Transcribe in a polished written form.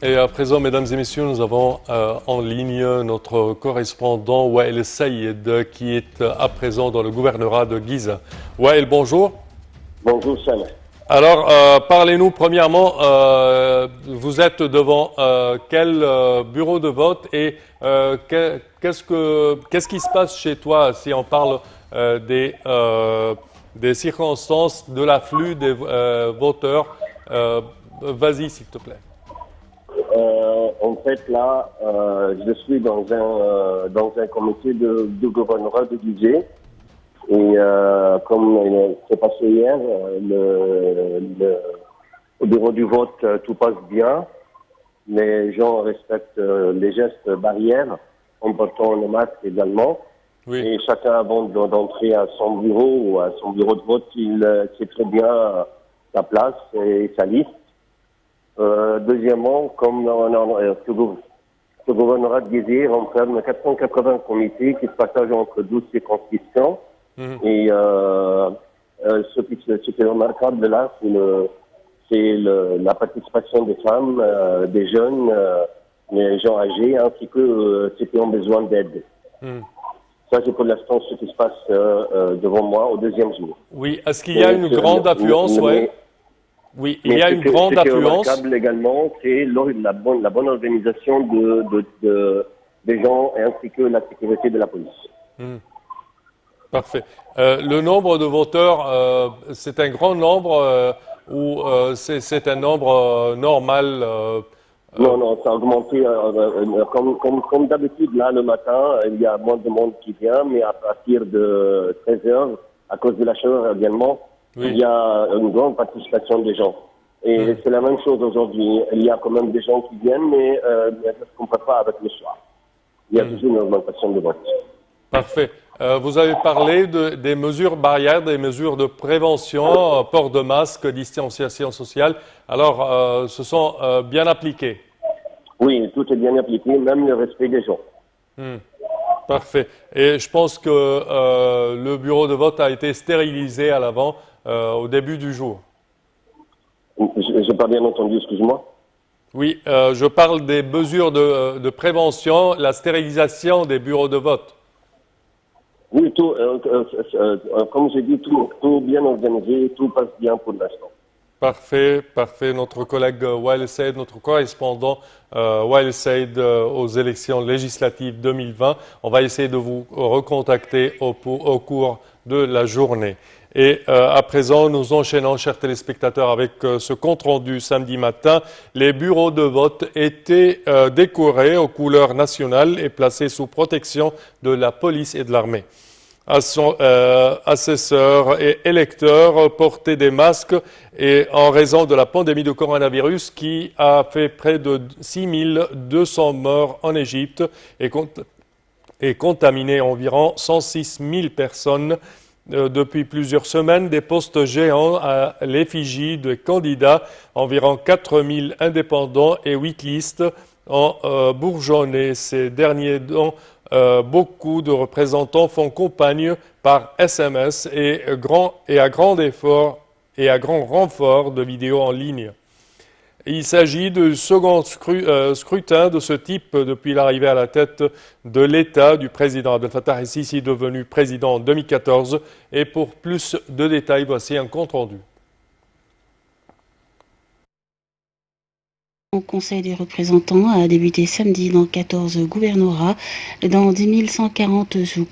Et à présent, mesdames et messieurs, nous avons en ligne notre correspondant Wael Saïed qui est à présent dans le gouvernorat de Giza. Wael, bonjour. Bonjour Sam. Alors, parlez-nous premièrement, vous êtes devant quel bureau de vote et qu'est-ce qui se passe chez toi si on parle des circonstances de l'afflux des voteurs? Vas-y, s'il te plaît. En fait, là, je suis dans un comité de gouvernorat de Gizeh. Et comme c'est passé hier, au bureau du vote, tout passe bien. Les gens respectent les gestes barrières en portant le masque également. Oui. Et chacun, avant d'entrer à son bureau ou à son bureau de vote, il sait très bien sa place et sa liste. Deuxièmement, comme ce gouvernorat de Gizeh renferme 480 comités qui se partagent entre 12 circonscriptions. Et ce qui est remarquable là, c'est la participation des femmes, des jeunes, les gens âgés, ainsi que ceux qui ont besoin d'aide. Ça, c'est pour l'instant ce qui se passe devant moi au deuxième jour. Oui, est-ce qu'il y a une grande affluence, ouais? Oui, il y a une grande affluence. Ce qui est remarquable également, c'est la bonne organisation des gens ainsi que la sécurité de la police. Parfait. Le nombre de voteurs, c'est un grand nombre ou c'est un nombre normal? Non, ça a augmenté. Comme d'habitude, là, le matin, il y a moins de monde qui vient, mais à partir de 13 heures, à cause de la chaleur également, Oui. il y a une grande participation des gens. Et c'est la même chose aujourd'hui. Il y a quand même des gens qui viennent, mais ça ne se compare pas avec le soir. Il y a toujours une augmentation de vote. Parfait. Vous avez parlé des mesures barrières, des mesures de prévention, port de masque, distanciation sociale. Alors, ce sont bien appliqués? Oui, tout est bien appliqué, même le respect des gens. Parfait. Et je pense que le bureau de vote a été stérilisé à l'avant au début du jour. Je n'ai pas bien entendu, excuse-moi. Oui, je parle des mesures de prévention, la stérilisation des bureaux de vote. Oui, comme j'ai dit, tout bien organisé, tout passe bien pour l'instant. Parfait, parfait. Notre collègue Wael Saïed, notre correspondant Wael Saïed aux élections législatives 2020. On va essayer de vous recontacter au cours de la journée. Et à présent, nous enchaînons, chers téléspectateurs, avec ce compte-rendu samedi matin. Les bureaux de vote étaient décorés aux couleurs nationales et placés sous protection de la police et de l'armée. Assesseurs et électeurs portaient des masques et en raison de la pandémie de coronavirus qui a fait près de 6200 morts en Égypte et contaminé environ 106 000 personnes. Depuis plusieurs semaines, des postes géants à l'effigie de candidats, environ 4 000 indépendants et 8 listes ont bourgeonné. Ces derniers dont beaucoup de représentants font campagne par SMS et à grand effort et à grand renfort de vidéos en ligne. Il s'agit du second scrutin de ce type depuis l'arrivée à la tête de l'État du président Abdel Fattah el-Sisi, devenu président en 2014. Et pour plus de détails, voici un compte-rendu. Le Conseil des représentants a débuté samedi dans 14 gouvernorats, dans 10 140